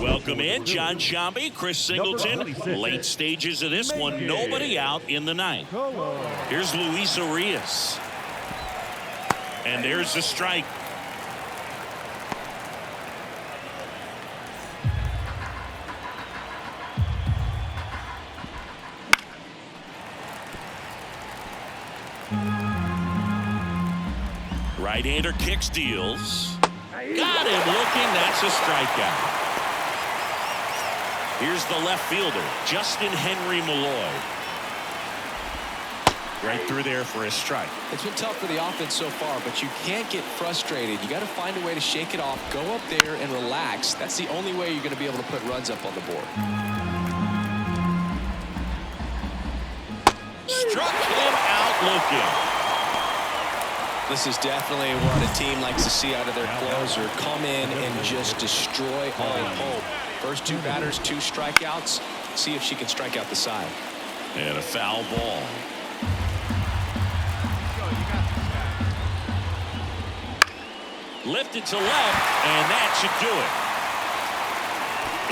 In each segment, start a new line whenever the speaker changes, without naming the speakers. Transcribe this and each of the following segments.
Welcome in, John Shambi, Chris Singleton. Late stages of this one, nobody out in the ninth. Here's Luis Arias. And there's the strike. Right-hander kicks, deals. Got him looking. That's a strikeout. Here's the left fielder, Justin Henry Malloy. Right through there for a strike.
It's been tough for the offense so far, but you can't get frustrated. You got to find a way to shake it off, go up there and relax. That's the only way you're going to be able to put runs up on the board.
Struck him out looking.
This is definitely what a team likes to see out of their closer. Come in and just destroy all hope. First two batters, 2 strikeouts. See if she can strike out the side.
And a foul ball. Lifted to left, and that should do it.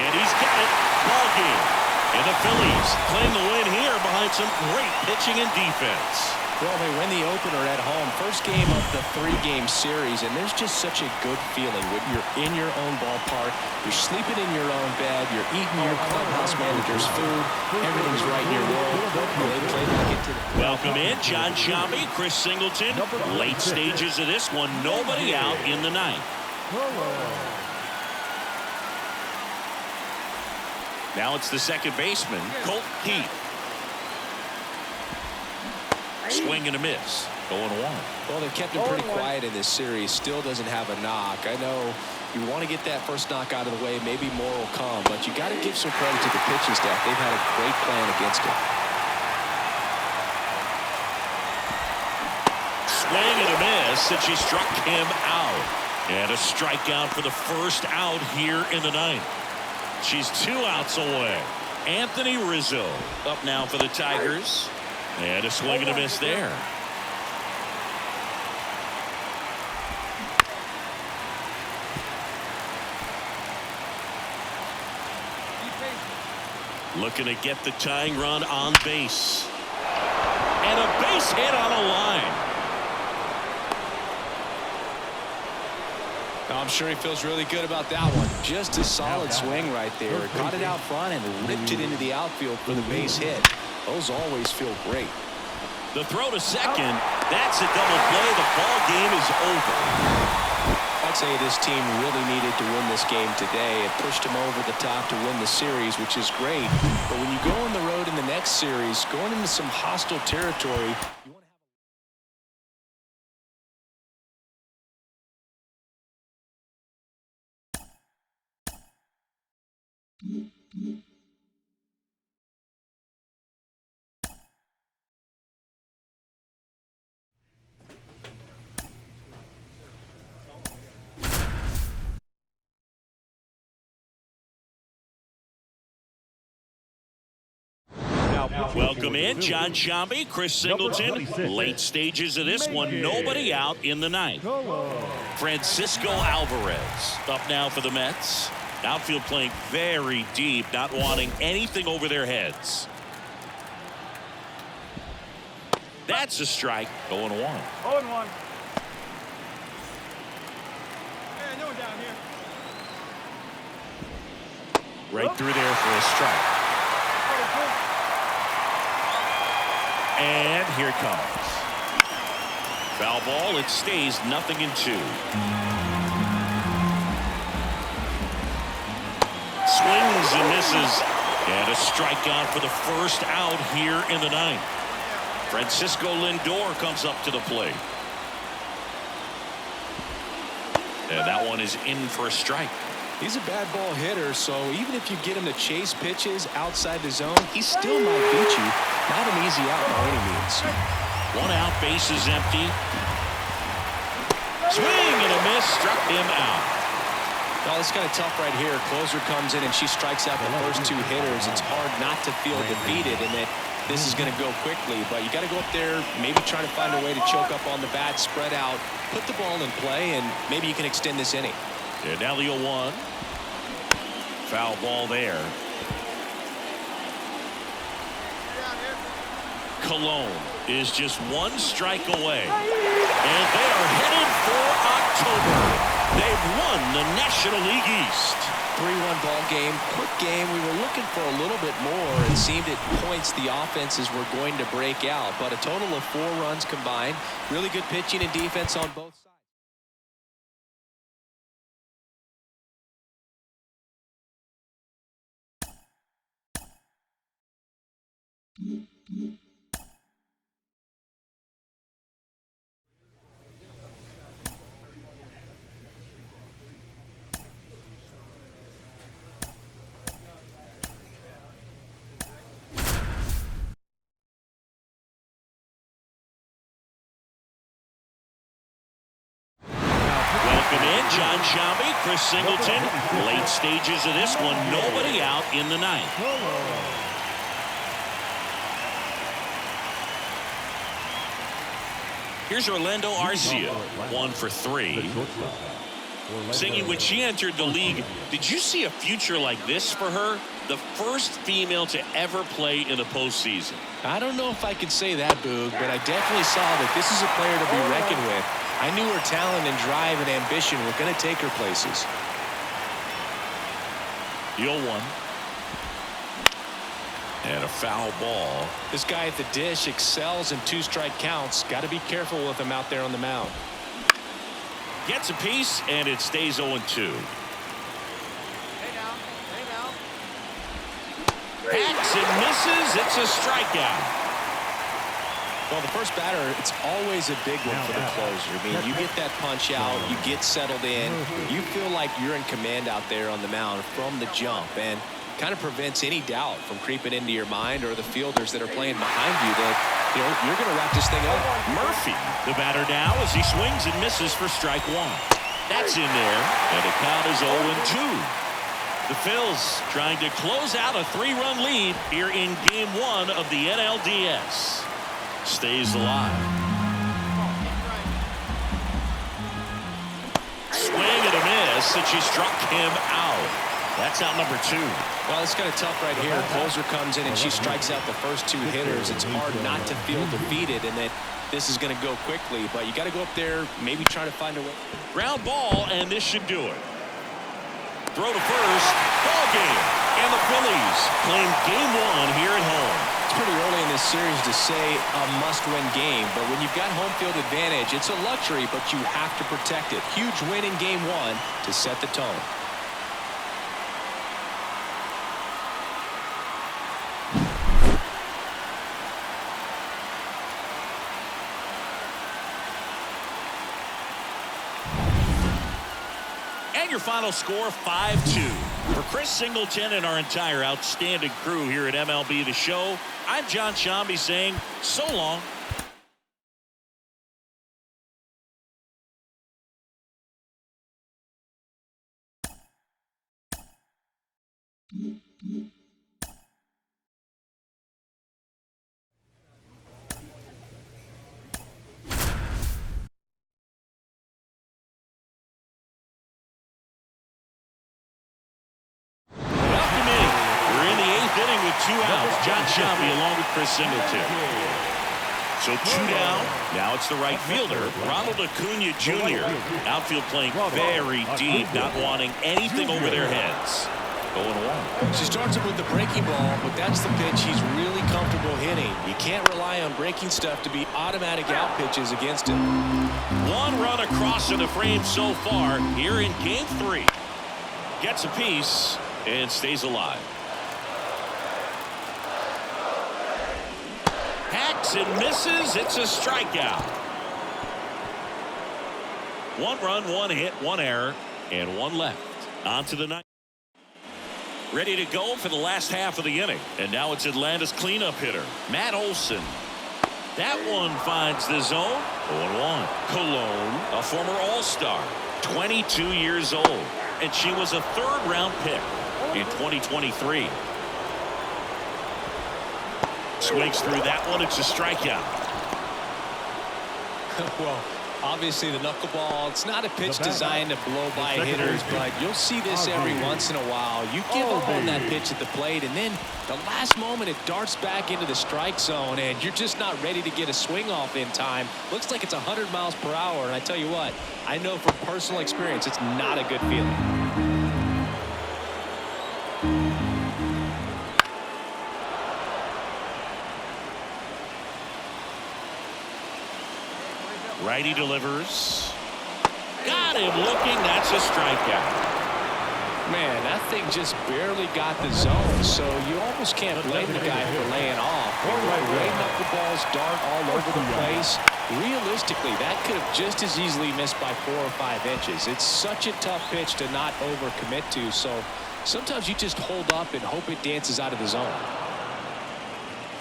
And he's got it. Ball game. And the Phillies claim the win here behind some great pitching and defense.
Well, they win the opener at home. First game of the 3-game series, and there's just such a good feeling when you're in your own ballpark. You're sleeping in your own bed. You're eating your clubhouse manager's food. Everything's right in your world. They played like it today.
Welcome in, John Shambi, Chris Singleton. Late stages of this one, nobody out in the ninth. Now it's the second baseman, Colt Heath. Swing and a miss. 0-1.
Well, they've kept him pretty quiet in this series. Still doesn't have a knock. I know you want to get that first knock out of the way. Maybe more will come, but you got to give some credit to the pitching staff. They've had a great plan against him.
Swing and a miss, and she struck him out. And a strikeout for the first out here in the ninth. She's 2 outs away. Anthony Rizzo up now for the Tigers. And a swing and a miss there. Looking to get the tying run on base. And a base hit on a line.
I'm sure he feels really good about that one. Just a solid swing right there. Got it out front and ripped it into the outfield for the base hit. Those always feel great.
The throw to second. That's a double play. The ball game is over.
I'd say this team really needed to win this game today. It pushed them over the top to win the series, which is great. But when you go on the road in the next series, going into some hostile territory, you want to
Welcome in, John Shambi, Chris Singleton. Late stages of this one, nobody out in the ninth. Francisco Alvarez up now for the Mets. Outfield playing very deep, not wanting anything over their heads. That's a strike. 0-1.
0-1. Yeah, no one down here.
Right through there for a strike. And here it comes. Foul ball. It stays 0-2. Swings and misses. And a strikeout for the first out here in the ninth. Francisco Lindor comes up to the plate. And that one is in for a strike.
He's a bad ball hitter, so even if you get him to chase pitches outside the zone, he still might beat you. Not an easy out by any means.
1 out, base is empty. Swing and a miss, struck him out.
Well, it's kind of tough right here. Closer comes in and she strikes out the first 2 hitters. It's hard not to feel defeated and that this is going to go quickly, but you got to go up there, maybe try to find a way to choke up on the bat, spread out, put the ball in play, and maybe you can extend this inning.
And now the 0-1. Foul ball there. Cologne is just one strike away. And they are headed for October. They've won the National League East.
3-1 ball game, quick game. We were looking for a little bit more. It seemed at points the offenses were going to break out, but a total of 4 runs combined. Really good pitching and defense on both sides.
Welcome in, John Shambi, Chris Singleton. Late stages of this one, nobody out in the ninth. Here's Orlando Arcia, 1 for 3. Singing, when she entered the league, did you see a future like this for her? The first female to ever play in the postseason.
I don't know if I could say that, Boog, but I definitely saw that this is a player to be reckoned with. I knew her talent and drive and ambition were going to take her places.
The 0-1. And a foul ball.
This guy at the dish excels in 2-strike counts. Got to be careful with him out there on the mound.
Gets a piece, and it stays 0-2. Hacks and misses. It's a strikeout.
Well, the first batter, it's always a big one for the closer. I mean, you get that punch out, you get settled in, you feel like you're in command out there on the mound from the jump, and kind of prevents any doubt from creeping into your mind or the fielders that are playing behind you that, you know, you're going to wrap this thing up.
Murphy, the batter now, as he swings and misses for strike 1. That's in there, and the count is 0-2. The Phils trying to close out a 3-run lead here in Game 1 of the NLDS. Stays alive. Swing and a miss, and she struck him out. That's out number 2.
Well, it's kind of tough right here. Closer comes in and she strikes out the first 2 hitters. It's hard not to feel defeated and that this is going to go quickly, but you got to go up there, maybe try to find a way.
Ground ball, and this should do it. Throw to first. Ball game. And the Phillies claim Game 1 here at home.
It's pretty early in this series to say a must-win game, but when you've got home field advantage, it's a luxury, but you have to protect it. Huge win in Game 1 to set the tone.
And your final score, 5-2. For Chris Singleton and our entire outstanding crew here at MLB The Show, I'm John Shambi saying so long. Inning with 2 outs. John Shambi along with Chris Singleton. So 2 down. Now it's the right fielder, Ronald Acuna Jr. Outfield playing very deep, not wanting anything over their heads. 0-1.
She starts it with the breaking ball, but that's the pitch he's really comfortable hitting. You can't rely on breaking stuff to be automatic out pitches against him.
1 run across in the frame so far here in Game 3. Gets a piece and stays alive. Hacks and misses. It's a strikeout. 1 run, 1 hit, 1 error, and 1 left. On to the ninth. Ready to go for the last half of the inning. And now it's Atlanta's cleanup hitter, Matt Olson. That one finds the zone. 0-1. Cologne, a former All-Star, 22 years old. And she was a 3rd-round pick in 2023. Swings through that one. It's a strikeout.
Well, Obviously, the knuckleball, it's not a pitch designed to blow by hitters, but you'll see this every once in a while. You give up on that pitch at the plate, and then the last moment it darts back into the strike zone, and you're just not ready to get a swing off in time. Looks like it's 100 miles per hour, and I tell you what, I know from personal experience it's not a good feeling.
Righty delivers. Got him looking. That's a strikeout.
Man, that thing just barely got the zone, so you almost can't blame the guy for laying off. The way knuckleballs dart all over the place, realistically, that could have just as easily missed by 4 or 5 inches. It's such a tough pitch to not overcommit to, so sometimes you just hold up and hope it dances out of the zone.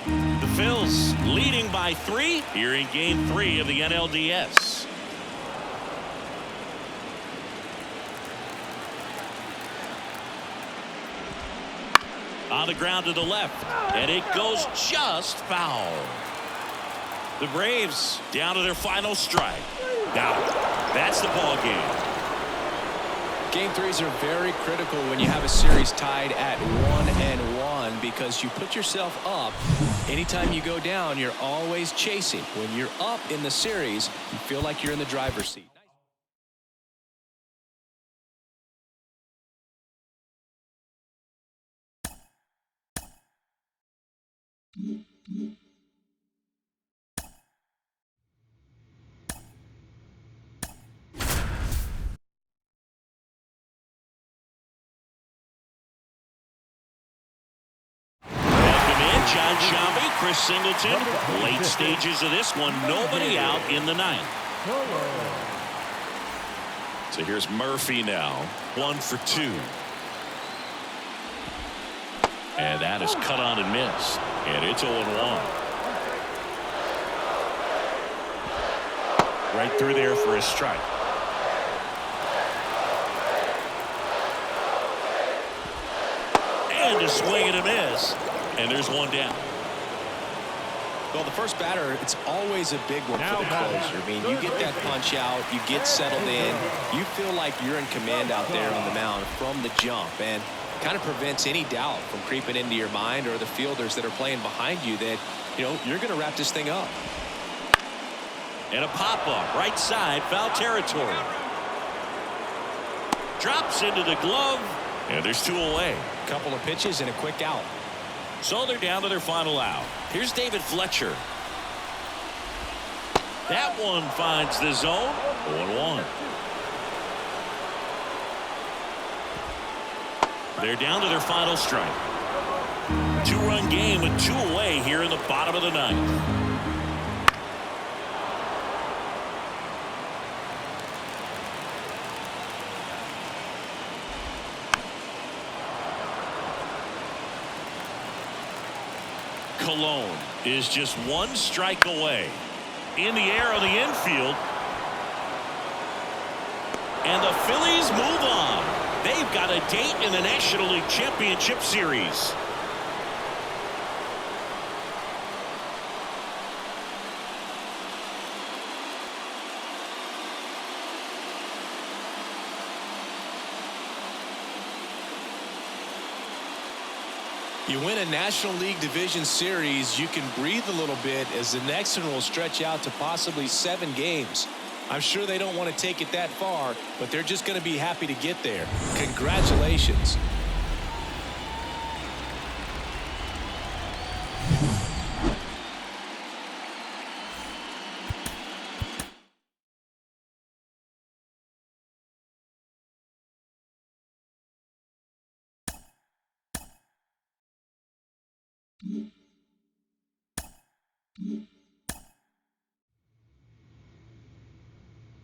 The Phils leading by 3 here in Game 3 of the NLDS. On the ground to the left, and it goes just foul. The Braves down to their final strike. Got it. That's the ball game.
Game 3s are very critical when you have a series tied at 1-1 because you put yourself up. Anytime you go down, you're always chasing. When you're up in the series, you feel like you're in the driver's seat.
John Shambi, Chris Singleton. Late stages of this one. Nobody out in the 9th. So here's Murphy now. 1 for 2. And that is cut on and missed. And it's 0-1. Right through there for a strike. And a swing and a miss. And there's one down.
Well, the first batter, it's always a big one for the closer. I mean, you get that punch out, you get settled in, you feel like you're in command out there on the mound from the jump, and kind of prevents any doubt from creeping into your mind or the fielders that are playing behind you that, you know, you're going to wrap this thing up.
And a pop-up, right side, foul territory. Drops into the glove, and there's 2 away.
Couple of pitches and a quick out.
So they're down to their final out. Here's David Fletcher. That one finds the zone. 0-1. They're down to their final strike. 2-run game with 2 away here in the bottom of the 9th. Cologne is just 1 strike away. In the air on the infield. And the Phillies move on. They've got a date in the National League Championship Series.
You win a National League Division Series, you can breathe a little bit as the next one will stretch out to possibly 7 games. I'm sure they don't want to take it that far, but they're just going to be happy to get there. Congratulations.
Mm-hmm.